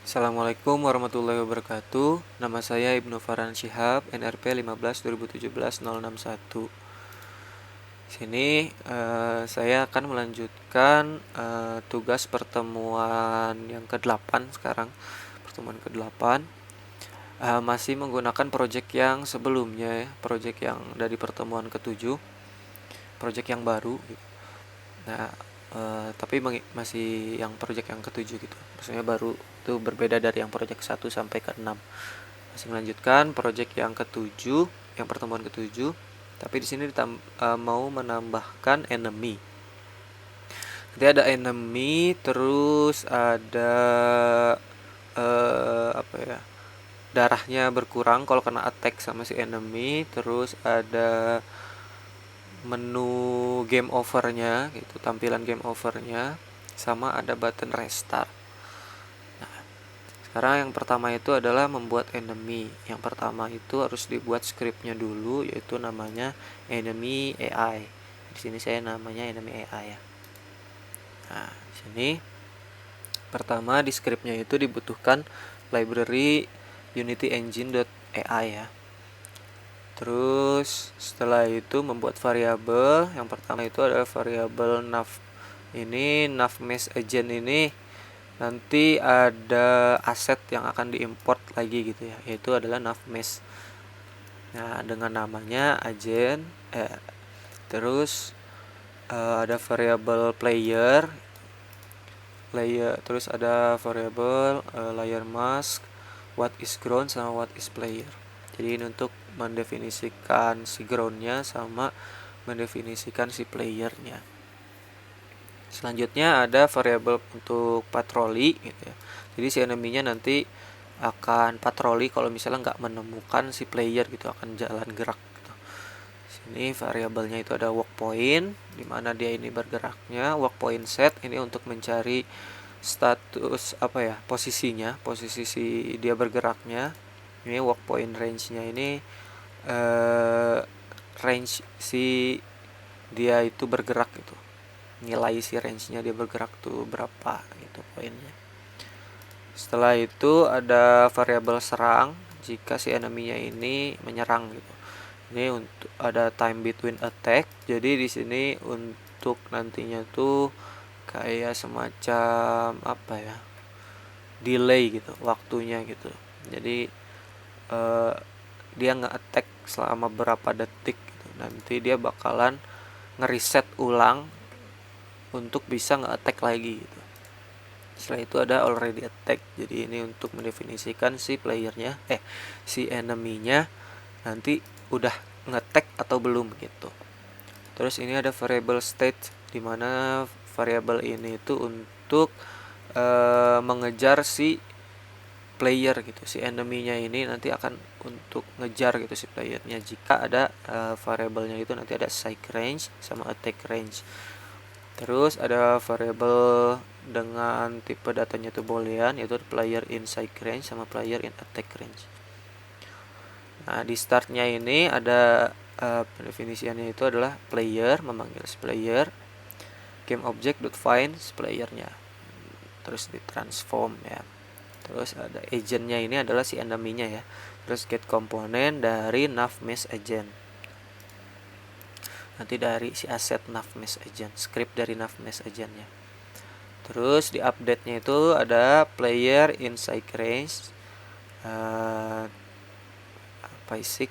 Assalamualaikum warahmatullahi wabarakatuh. Nama saya Ibnu Farhan Syihab, NRP 15 2017 061. Sini saya akan melanjutkan tugas pertemuan yang ke-8 sekarang. Pertemuan ke-8 masih menggunakan proyek yang sebelumnya ya, proyek yang dari pertemuan ke-7, proyek yang baru gitu. Nah, tapi masih yang proyek yang ke-7 gitu. Maksudnya baru itu berbeda dari yang proyek 1 sampai ke-6. Masih melanjutkan proyek yang ke-7, yang pertemuan ke-7, tapi di sini mau menambahkan enemy. Jadi ada enemy, terus ada apa ya? Darahnya berkurang kalau kena attack sama si enemy, terus ada menu game overnya gitu, tampilan game overnya, sama ada button restart. Nah, sekarang yang pertama itu adalah membuat enemy. Yang pertama itu harus dibuat scriptnya dulu, yaitu namanya enemy AI. Di sini saya namanya enemy AI ya. Nah, di sini pertama di scriptnya itu dibutuhkan library Unity Engine.ai ya. Terus setelah itu membuat variabel. Yang pertama itu adalah variabel nav. Ini nav mesh agent ini nanti ada aset yang akan diimport lagi gitu ya, yaitu adalah nav mesh. Nah, dengan namanya agent terus ada variabel player, terus ada variabel layer mask, what is ground sama what is player. Jadi ini untuk mendefinisikan si groundnya sama mendefinisikan si playernya. Selanjutnya ada variabel untuk patroli gitu ya. Jadi si enemy-nya nanti akan patroli kalau misalnya nggak menemukan si player gitu, akan jalan gerak gitu. Sini variabelnya itu ada walk point, di mana dia ini bergeraknya. Walk point set ini untuk mencari status posisinya, posisi si dia bergeraknya. Ini walk point range-nya ini range si dia itu bergerak gitu, nilai si range-nya dia bergerak tuh berapa gitu poinnya. Setelah itu ada variabel serang jika si enemy-nya ini menyerang gitu. Ini untuk ada time between attack. Jadi di sini untuk nantinya tuh kayak semacam delay gitu waktunya gitu. Jadi dia nge-attack selama berapa detik gitu. Nanti dia bakalan ngereset ulang untuk bisa nge-attack lagi gitu. Setelah itu ada already attack. Jadi ini untuk mendefinisikan si playernya si enemy-nya nanti udah nge-attack atau belum gitu. Terus ini ada variable state, dimana variabel ini itu untuk mengejar si player gitu. Si enemy-nya ini nanti akan untuk ngejar gitu si playernya. Jika ada variabelnya itu nanti ada psych range sama attack range. Terus ada variabel dengan tipe datanya itu boolean, yaitu player in psych range sama player in attack range. Nah, di startnya ini ada pendefinisiannya itu adalah player, memanggil si player, game object.find si playernya, terus di transform ya. Terus ada agentnya ini adalah si enemy-nya ya. Terus get komponen dari nav mesh agent, nanti dari si aset nav mesh agent, script dari nav mesh agentnya. Terus di update-nya itu ada player in psych range, basic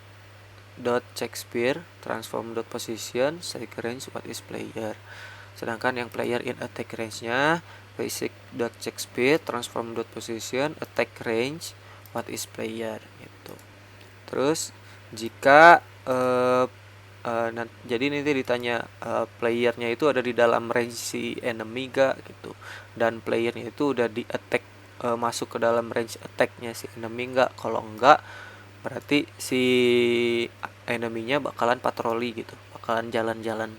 dot Shakespeare transform dot position psych range what is player. Sedangkan yang player in attack range-nya basic dot Shakespeare transform dot position attack range what is player gitu. Terus jika jadi nanti ditanya playernya itu ada di dalam range si enemy gak gitu, dan playernya itu udah di attack masuk ke dalam range attacknya si enemy gak. Kalau enggak berarti si enemy-nya bakalan patroli gitu, bakalan jalan-jalan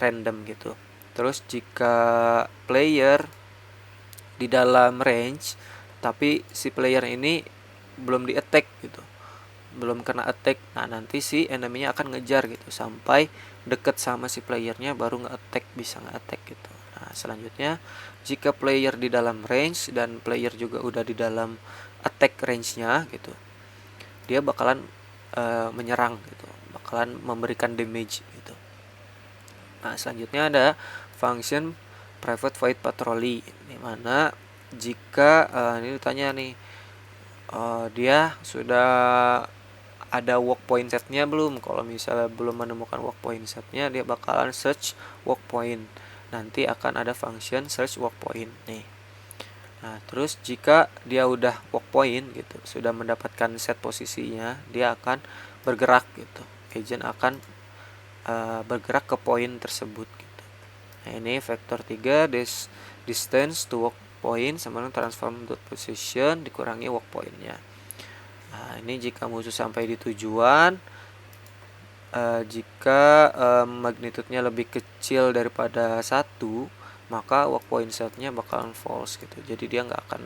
random gitu. Terus jika player di dalam range tapi si player ini belum di attack gitu, belum kena attack, nah nanti si enemy-nya akan ngejar gitu sampai deket sama si playernya baru nge-attack, bisa nge-attack gitu. Nah, selanjutnya jika player di dalam range dan player juga udah di dalam attack range-nya gitu, dia bakalan menyerang gitu, bakalan memberikan damage gitu. Nah, selanjutnya ada function private void patrolly, dimana jika ini ditanya nih, dia sudah ada work point setnya belum. Kalau misalnya belum menemukan work point setnya, dia bakalan search work point. Nanti akan ada function search work point nih. Nah, terus jika dia udah work point gitu, sudah mendapatkan set posisinya, dia akan bergerak gitu. Agent akan bergerak ke poin tersebut gitu. Nah, ini vektor 3 distance to work point sama dengan transform dot position dikurangi work pointnya. Nah, ini jika musuh sampai di tujuan, jika magnitude-nya lebih kecil daripada 1, maka work point setnya bakalan false gitu. Jadi dia nggak akan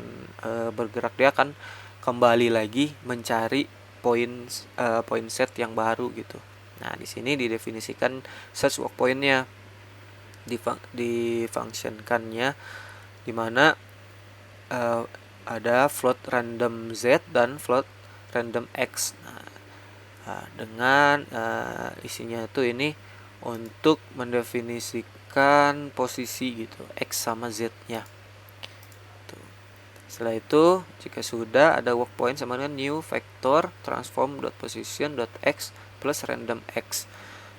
bergerak, dia akan kembali lagi mencari point set yang baru gitu. Nah, di sini didefinisikan search work point-nya, difunctionkannya, dimana ada float random z dan float random x. Dengan isinya itu ini untuk mendefinisikan posisi gitu, x sama z-nya. Setelah itu, jika sudah ada work point sama dengan new vector transform dot position dot x plus random x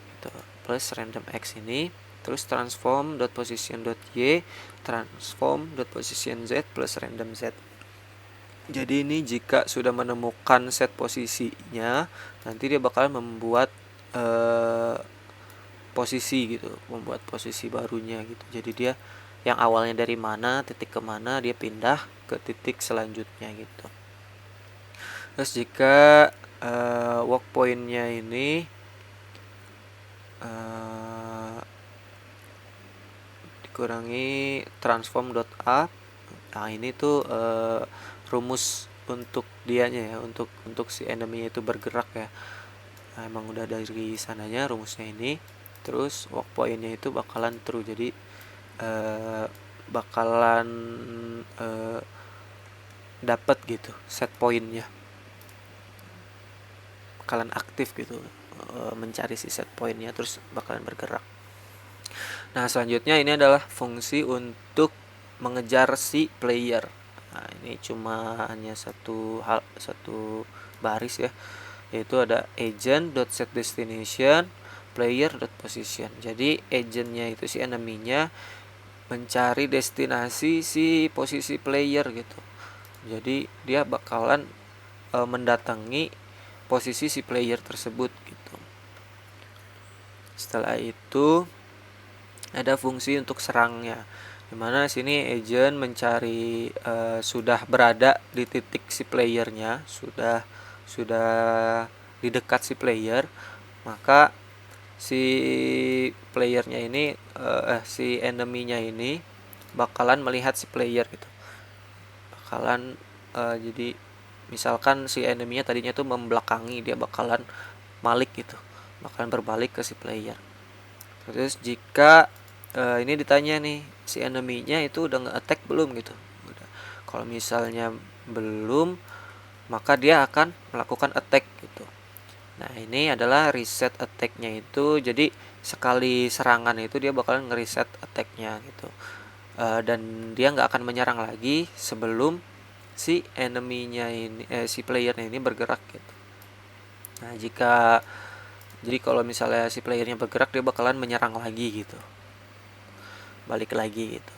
gitu. Plus random x ini, terus transform dot position dot y transform dot position z plus random z. Jadi ini jika sudah menemukan set posisinya, nanti dia bakal membuat posisi gitu, membuat posisi barunya gitu. Jadi dia yang awalnya dari mana, titik ke mana, dia pindah ke titik selanjutnya gitu. Terus jika work point-nya ini dikurangi transform dot up, nah ini tuh rumus untuk dianya ya, untuk si enemy itu bergerak ya. Nah, emang udah dari sananya rumusnya ini. Terus work point-nya itu bakalan true, jadi bakalan dapat gitu set point-nya, bakalan aktif gitu, mencari si set point-nya, terus bakalan bergerak. Nah, selanjutnya ini adalah fungsi untuk mengejar si player. Nah, ini cuma hanya satu baris ya, yaitu ada agent.setDestination player.position. Jadi agentnya itu si enemy-nya mencari destinasi si posisi player gitu. Jadi dia bakalan mendatangi posisi si player tersebut gitu. Setelah itu ada fungsi untuk serangnya, dimana sini agent mencari sudah berada di titik si playernya, sudah di dekat si player, maka si playernya ini si enemy-nya ini bakalan melihat si player gitu, bakalan jadi misalkan si enemy-nya tadinya tuh membelakangi, dia bakalan balik gitu, bakalan berbalik ke si player. Terus jika ini ditanya nih, si enemy-nya itu udah nge-attack belum gitu. Udah. Kalau misalnya belum, maka dia akan melakukan attack gitu. Nah, ini adalah reset attack-nya itu. Jadi sekali serangan itu dia bakalan nge-reset attack-nya gitu. Dan dia nggak akan menyerang lagi sebelum si enemy-nya ini si playernya ini bergerak gitu. Nah, jadi kalau misalnya si playernya bergerak, dia bakalan menyerang lagi gitu, balik lagi gitu.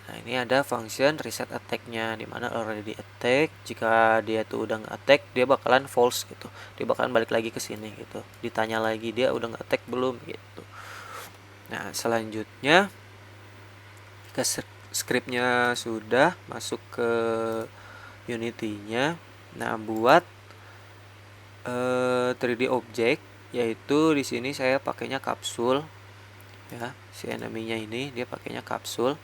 Nah ini ada function reset attack-nya, dimana already attack, jika dia tuh udah nge-attack, dia bakalan false gitu, dia bakalan balik lagi ke sini gitu, ditanya lagi dia udah nge-attack belum gitu. Nah, selanjutnya ke scriptnya sudah masuk ke Unity-nya. Nah, buat 3D object, yaitu di sini saya pakainya kapsul ya, si enemy-nya ini dia pakainya kapsul.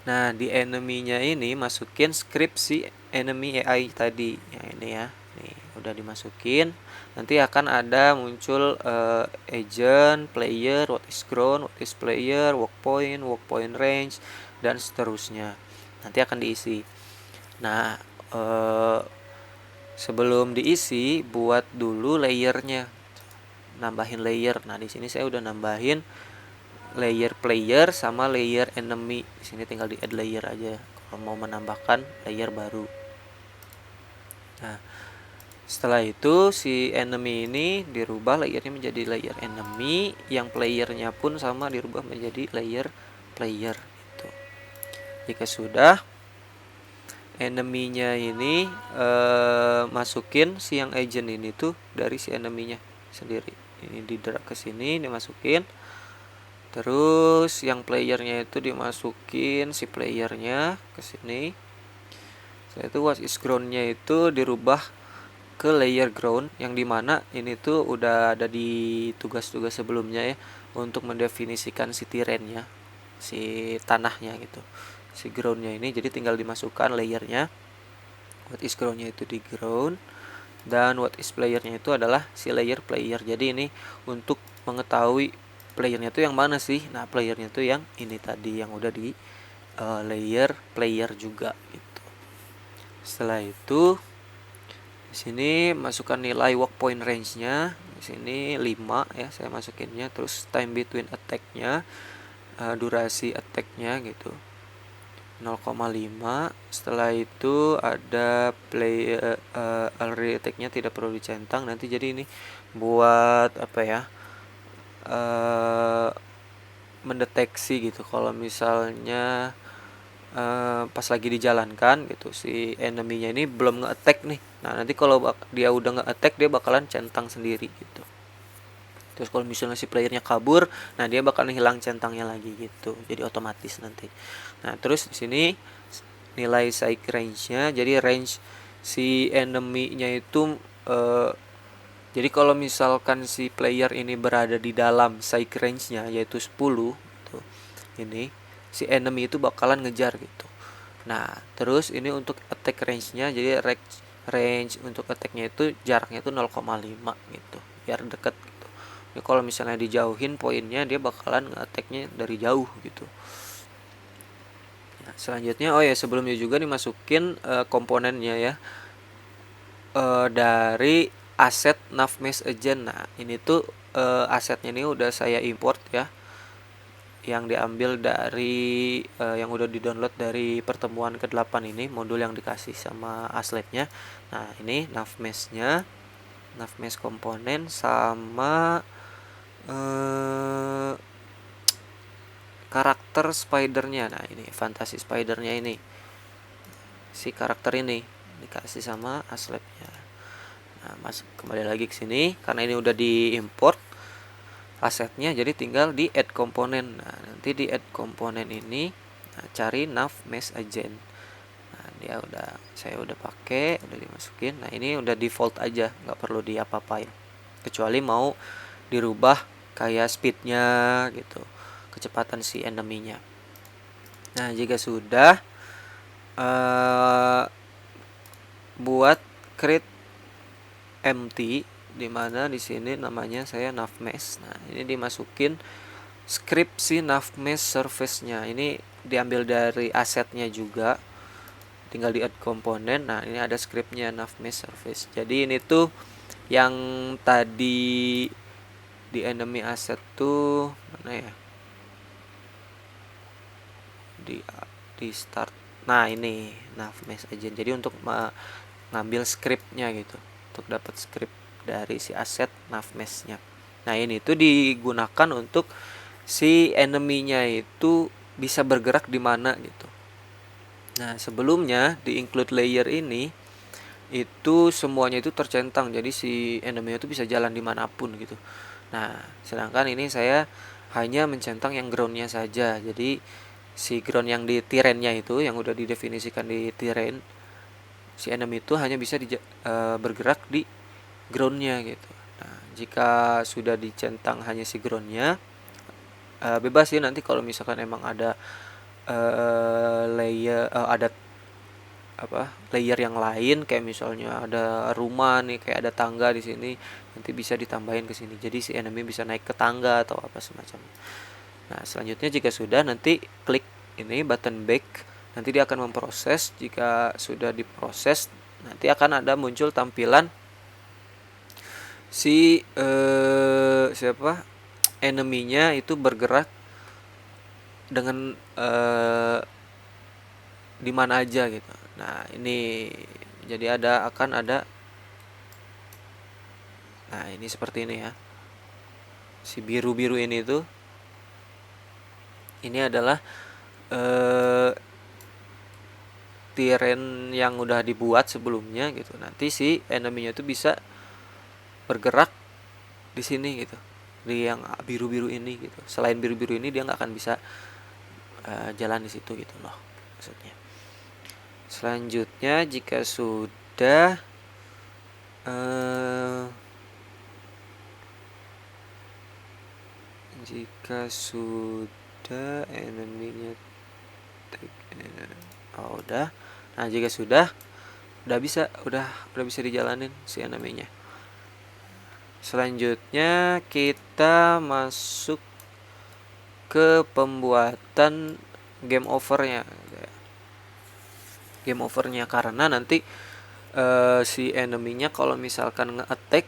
Nah, di enemy-nya ini masukin script si enemy AI tadi. Ya, ini ya. Nih, udah dimasukin, nanti akan ada muncul agent, player, what is ground, what is player, work point range, dan seterusnya. Nanti akan diisi. Nah, sebelum diisi, buat dulu layernya, nambahin layer. Nah, di sini saya udah nambahin layer player sama layer enemy. Di sini tinggal di add layer aja kalau mau menambahkan layer baru. Nah, setelah itu si enemy ini dirubah layernya menjadi layer enemy, yang playernya pun sama dirubah menjadi layer player gitu. Jika sudah, enemy-nya ini masukin si yang agent ini tuh dari si enemy-nya sendiri. Ini di drag ke sini, dimasukin. Terus yang playernya itu dimasukin si playernya ke sini. Setelah itu what is ground-nya itu dirubah ke layer ground, yang dimana ini tuh udah ada di tugas-tugas sebelumnya ya, untuk mendefinisikan si terrainnya, si tanahnya gitu, si groundnya ini. Jadi tinggal dimasukkan layernya, what is groundnya itu di ground, dan what is playernya itu adalah si layer player. Jadi ini untuk mengetahui playernya itu yang mana sih. Nah, playernya itu yang ini tadi, yang udah di layer player juga gitu. Setelah itu di sini masukkan nilai work point range-nya. Di sini 5 ya saya masukinnya. Terus time between attack-nya, durasi attack-nya gitu, 0,5. Setelah itu ada play already attack-nya tidak perlu dicentang nanti. Jadi ini buat apa ya, mendeteksi gitu kalau misalnya pas lagi dijalankan gitu si enemy-nya ini belum nge-attack nih. Nah, nanti kalau dia udah nge-attack dia bakalan centang sendiri gitu. Terus kalau misalnya si playernya kabur, nah dia bakalan hilang centangnya lagi gitu. Jadi otomatis nanti. Nah, terus di sini nilai psych range-nya, jadi range si enemy-nya itu jadi kalau misalkan si player ini berada di dalam psych range-nya yaitu 10 gitu, ini si enemy itu bakalan ngejar gitu. Nah, terus ini untuk attack range-nya, jadi range untuk attack-nya itu jaraknya itu 0,5 gitu, biar deket gitu. Jadi kalau misalnya dijauhin poinnya, dia bakalan nge-attack-nya dari jauh gitu. Nah, selanjutnya sebelumnya juga dimasukin komponennya ya, dari aset Navmesh agent. Nah, ini tuh asetnya ini udah saya import ya, yang diambil dari yang udah di-download dari pertemuan ke-8 ini, modul yang dikasih sama asletnya. Nah, ini Navmesh-nya, Navmesh komponen sama karakter spidernya. Nah, ini fantasi spidernya, ini si karakter ini dikasih sama asletnya. Nah, masuk kembali lagi ke sini karena ini udah diimport asetnya, jadi tinggal di add komponen. Nah, nanti di add komponen ini cari Navmesh agent. Nah, saya udah pakai, udah dimasukin. Nah, ini udah default aja, nggak perlu diapa-apain kecuali mau dirubah kayak speednya gitu, kecepatan si enemy-nya. Nah, jika sudah, buat create empty, dimana di sini namanya saya Navmesh. Nah, ini dimasukin script si Navmesh surface-nya. Ini diambil dari asetnya juga, tinggal di add komponen. Nah, ini ada scriptnya Navmesh surface. Jadi ini tuh yang tadi di enemy asset tuh mana ya, di start. Nah, ini Navmesh agent. Jadi untuk ngambil scriptnya gitu, untuk dapat script dari si aset Navmesh-nya. Nah, ini tuh digunakan untuk si enemy-nya itu bisa bergerak di mana gitu. Nah, sebelumnya di include layer ini itu semuanya itu tercentang, jadi si enemy itu bisa jalan dimanapun gitu. Nah, sedangkan ini saya hanya mencentang yang groundnya saja. Jadi si ground yang di terrainnya itu, yang udah didefinisikan di terrain, si enemy itu hanya bisa bergerak di groundnya gitu. Nah, jika sudah dicentang hanya si groundnya, bebas ya nanti kalau misalkan emang ada layer ada layer yang lain, kayak misalnya ada rumah nih, kayak ada tangga di sini, nanti bisa ditambahin ke sini, jadi si enemy bisa naik ke tangga atau apa semacam. Nah selanjutnya jika sudah, nanti klik ini button back, nanti dia akan memproses. Jika sudah diproses, nanti akan ada muncul tampilan si enemy-nya itu bergerak dengan di mana aja gitu. Nah ini jadi akan ada, nah ini seperti ini ya, si biru-biru ini tuh, ini adalah terrain yang udah dibuat sebelumnya gitu. Nanti si enemy-nya itu bisa bergerak di sini gitu, di yang biru-biru ini gitu. Selain biru-biru ini dia nggak akan bisa jalan di situ gitu loh maksudnya. Selanjutnya jika sudah enemy-nya udah. Nah jika sudah bisa dijalanin si enemy-nya. Selanjutnya kita masuk ke pembuatan game overnya. Game overnya karena nanti si enemy-nya kalau misalkan nge-attack,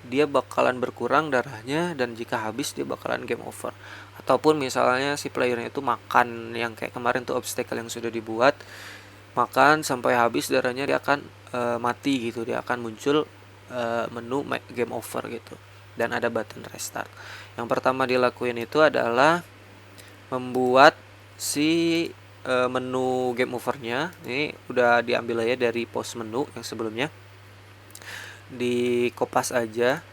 dia bakalan berkurang darahnya, dan jika habis dia bakalan game over. Ataupun misalnya si playernya itu makan, yang kayak kemarin tuh obstacle yang sudah dibuat, makan sampai habis darahnya, dia akan mati gitu, dia akan muncul menu game over gitu, dan ada button restart. Yang pertama dilakuin itu adalah membuat si menu game overnya. Ini udah diambil aja dari post menu yang sebelumnya, di kopas aja.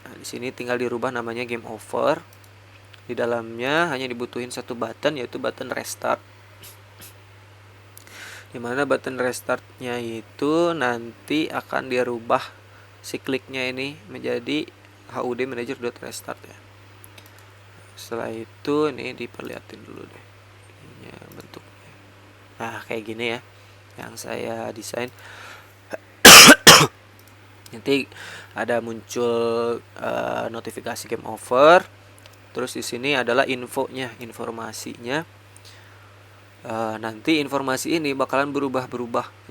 Nah, di sini tinggal dirubah namanya game over. Di dalamnya hanya dibutuhin satu button, yaitu button restart. Dimana button restartnya itu nanti akan dirubah si kliknya ini menjadi HUD manager.restart ya. Setelah itu ini diperlihatin dulu deh ininya bentuknya. Nah kayak gini ya yang saya desain. Nanti ada muncul notifikasi game over. Terus di sini adalah informasinya. Nanti informasi ini bakalan berubah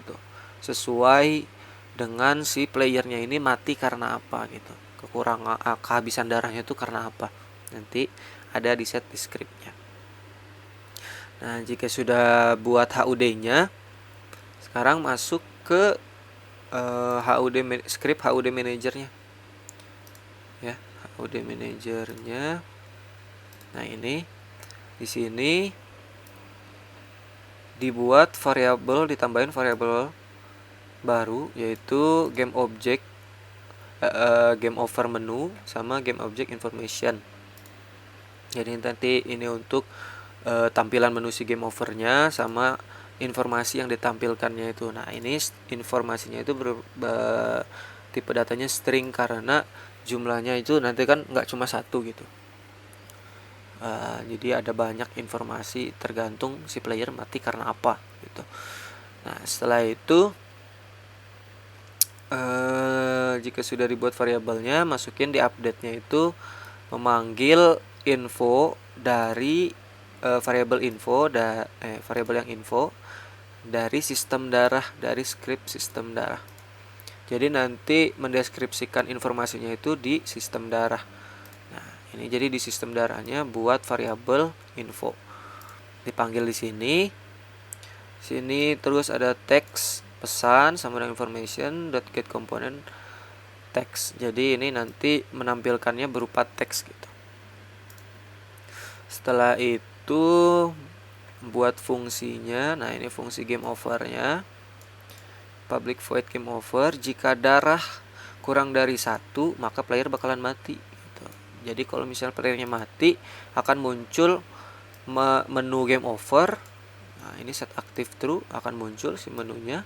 gitu, sesuai dengan si playernya ini mati karena apa gitu, kekurangan kehabisan darahnya itu karena apa, nanti ada di set di scriptnya. Nah jika sudah buat HUD-nya, sekarang masuk ke script HUD manajernya ya, HUD manajernya. Nah ini di sini dibuat variabel, ditambahin variabel baru, yaitu game object, game over menu, sama game object information. Jadi nanti ini untuk tampilan menu si game overnya sama informasi yang ditampilkannya itu. Nah ini informasinya itu tipe datanya string, karena jumlahnya itu nanti kan nggak cuma satu gitu. Jadi ada banyak informasi tergantung si player mati karena apa gitu. Nah setelah itu jika sudah dibuat variabelnya, masukin di update-nya itu memanggil info dari variabel yang info dari sistem darah, dari script sistem darah. Jadi nanti mendeskripsikan informasinya itu di sistem darah. Nah, ini jadi di sistem darahnya buat variabel info. Dipanggil di sini. Sini terus ada text pesan sama dengan information.get component text. Jadi ini nanti menampilkannya berupa teks gitu. Setelah itu buat fungsinya. Nah, ini fungsi game overnya. Public void game over. Jika darah kurang dari 1, maka player bakalan mati gitu. Jadi kalau misalnya playernya mati, akan muncul menu game over. Nah, ini set active true, akan muncul si menunya.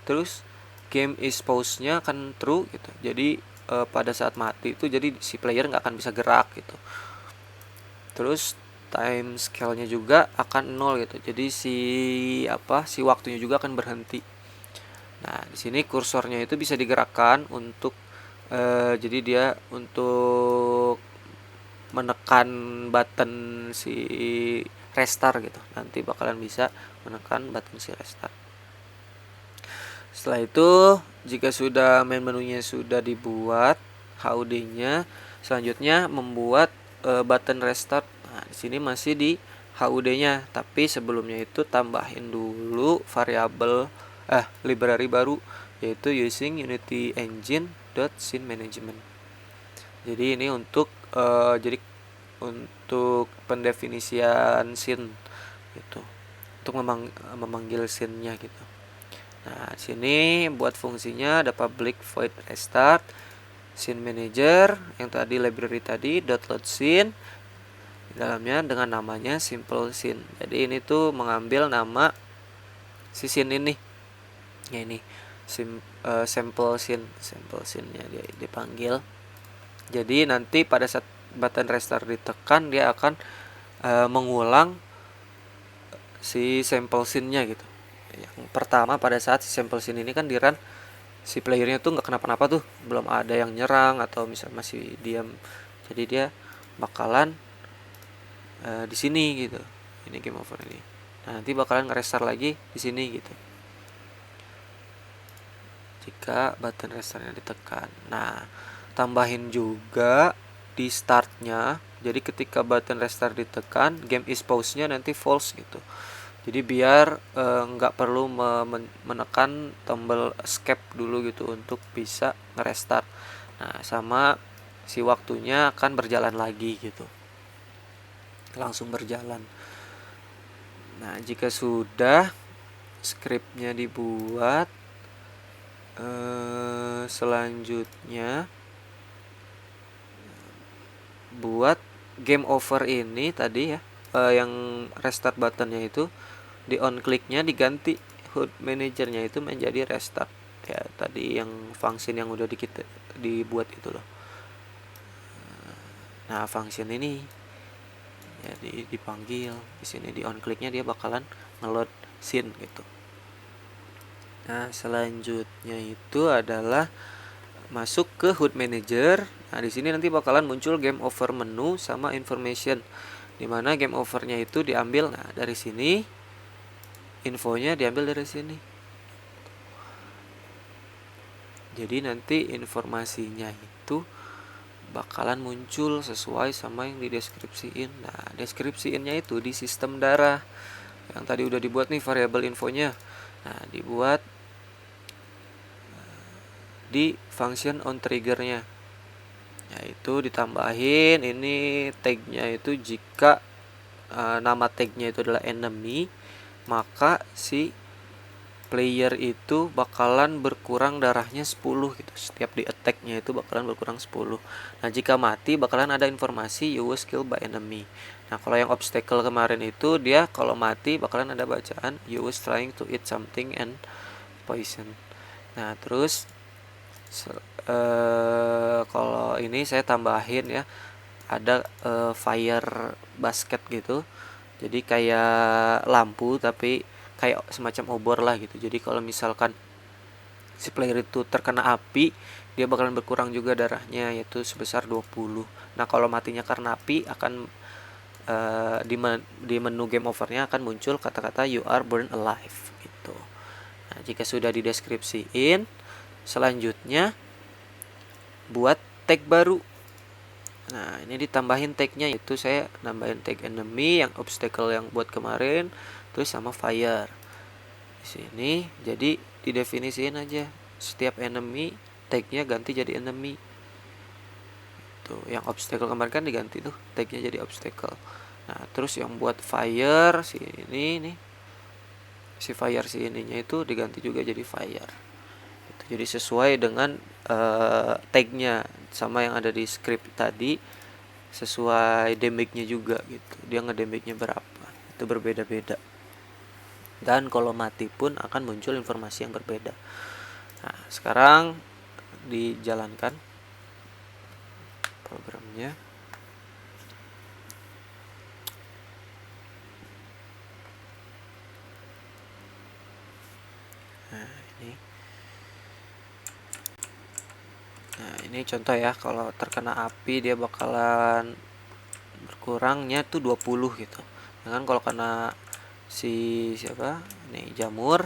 Terus game is pause-nya akan true gitu. Jadi pada saat mati itu jadi si player nggak akan bisa gerak gitu. Terus time scale-nya juga akan 0 gitu. Jadi si waktunya juga akan berhenti. Nah, di sini kursornya itu bisa digerakkan untuk jadi dia untuk menekan button si restart gitu. Nanti bakalan bisa menekan button si restart. Setelah itu, jika sudah main menunya sudah dibuat, HUD-nya, selanjutnya membuat button restart. Nah, di sini masih di HUD-nya, tapi sebelumnya itu tambahin dulu variabel library baru, yaitu using Unity Engine .scene management. Jadi ini untuk pendefinisian scene gitu, untuk memanggil scene-nya gitu. Nah, sini buat fungsinya ada public void restart, scene manager yang tadi library tadi .load scene, di dalamnya dengan namanya simple scene. Jadi ini tuh mengambil nama si scene ini. Ya ini sample scene-nya dia dipanggil. Jadi nanti pada saat button restart ditekan, dia akan mengulang si sample scene-nya gitu. Yang pertama, pada saat si sample scene ini kan di run, si playernya tuh nggak kenapa-napa tuh, belum ada yang nyerang atau misal masih diam. Jadi dia bakalan di sini gitu. Ini game over ini. Nah, nanti bakalan nge-restart lagi di sini gitu, jika button restartnya ditekan. Nah, tambahin juga di startnya. Jadi ketika button restart ditekan, game is pause-nya nanti false gitu. Jadi biar nggak perlu menekan tombol escape dulu gitu untuk bisa ngerestart. Nah, sama si waktunya akan berjalan lagi gitu, langsung berjalan. Nah, jika sudah scriptnya dibuat, selanjutnya buat game over ini tadi ya, yang restart buttonnya itu di on clicknya diganti HUD manajernya itu menjadi restart ya, tadi yang function yang udah dibuat itu loh. Nah, function ini jadi dipanggil di sini, di on clicknya dia bakalan ngeload scene gitu. Nah, selanjutnya itu adalah masuk ke HUD manager. Nah, di sini nanti bakalan muncul game over menu sama information, dimana game overnya itu diambil dari sini, infonya diambil dari sini. Jadi nanti informasinya itu bakalan muncul sesuai sama yang dideskripsiin. Nah, deskripsiinnya itu di sistem darah yang tadi udah dibuat nih variabel infonya. Nah, dibuat di function on triggernya, yaitu ditambahin ini tagnya itu jika nama tagnya itu adalah enemy, maka si player itu bakalan berkurang darahnya 10 gitu. Setiap di attack-nya itu bakalan berkurang 10. Nah, jika mati bakalan ada informasi you was killed by enemy. Nah, kalau yang obstacle kemarin itu dia kalau mati bakalan ada bacaan you was trying to eat something and poison. Nah, terus kalau ini saya tambahin ya, ada fire basket gitu. Jadi kayak lampu tapi kayak semacam obor lah gitu. Jadi kalau misalkan si player itu terkena api, dia bakalan berkurang juga darahnya, yaitu sebesar 20. Nah, kalau matinya karena api akan di menu game overnya akan muncul kata-kata you are burned alive gitu. Nah, jika sudah dideskripsiin, selanjutnya buat tag baru. Nah, ini ditambahin tagnya, yaitu saya nambahin tag enemy yang obstacle yang buat kemarin, terus sama fire. Di sini jadi didefinisiin aja setiap enemy tagnya ganti jadi enemy. Tuh, yang obstacle kemarin kan diganti tuh tagnya jadi obstacle. Nah, terus yang buat fire si ini nih, si fire si ininya itu diganti juga jadi fire. Jadi sesuai dengan tagnya sama yang ada di script tadi, sesuai damage-nya juga gitu. Dia ngedamage-nya berapa, itu berbeda-beda. Dan kalau mati pun akan muncul informasi yang berbeda. Nah, sekarang dijalankan programnya. Nah ini, contoh ya, kalau terkena api dia bakalan berkurangnya tuh 20 gitu. Dengan kalau kena siapa nih jamur,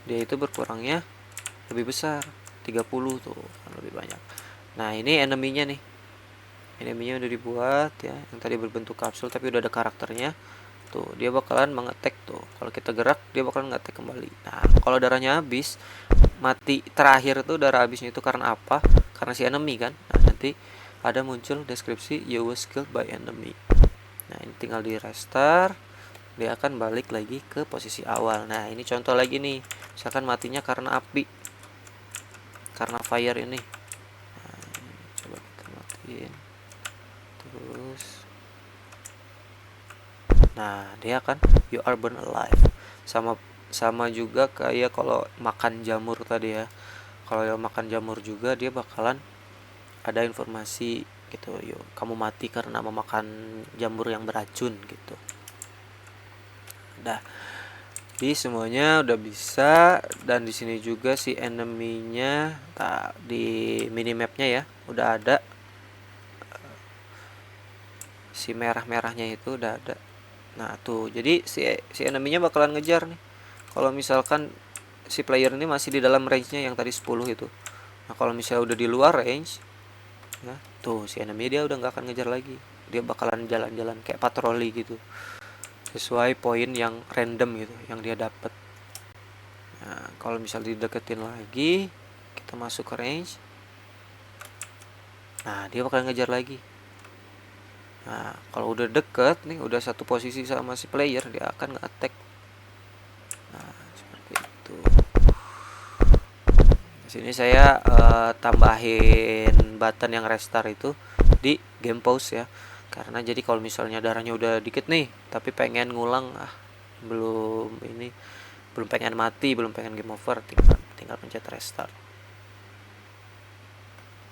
dia itu berkurangnya lebih besar, 30 tuh kan lebih banyak. Nah ini enemy-nya nih, enemy-nya udah dibuat ya, yang tadi berbentuk kapsul tapi udah ada karakternya tuh. Dia bakalan mengetek tuh, kalau kita gerak dia bakalan ngetek kembali. Nah kalau darahnya habis, mati terakhir tuh darah habisnya itu karena apa? Karena si enemy kan. Nah nanti ada muncul deskripsi you was killed by enemy. Nah ini tinggal di restart, dia akan balik lagi ke posisi awal. Nah ini contoh lagi nih, misalkan matinya karena api, karena fire ini. Nah, coba kita matiin terus. Nah dia akan you are burned alive. Sama juga kayak kalau makan jamur tadi ya. Kalau makan jamur juga dia bakalan ada informasi gitu, yuk kamu mati karena memakan jamur yang beracun gitu. Nah di semuanya udah bisa, dan di sini juga si enemy-nya di minimapnya ya udah ada, si merah-merahnya itu udah ada. Nah tuh jadi si enemy-nya bakalan ngejar nih kalau misalkan si player ini masih di dalam range-nya yang tadi 10 itu. Nah kalau misalnya udah di luar range ya, tuh si enemy dia udah nggak akan ngejar lagi, dia bakalan jalan-jalan kayak patroli gitu sesuai poin yang random gitu yang dia dapat. Nah kalau misalnya dideketin lagi, kita masuk ke range, nah dia bakalan ngejar lagi. Nah kalau udah deket nih, udah satu posisi sama si player, dia akan nge-attack. Nah seperti itu. Di sini saya tambahin button yang restart itu di game pause ya, karena jadi kalau misalnya darahnya udah dikit nih tapi pengen ngulang, belum pengen mati, belum pengen game over, tinggal pencet restart.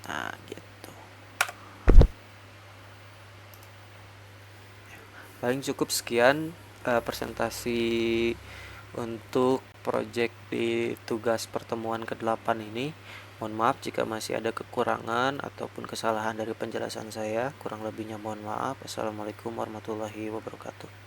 Nah gitu. Paling cukup sekian presentasi untuk project di tugas pertemuan ke-8 ini. Mohon maaf jika masih ada kekurangan ataupun kesalahan dari penjelasan saya. Kurang lebihnya mohon maaf. Assalamualaikum warahmatullahi wabarakatuh.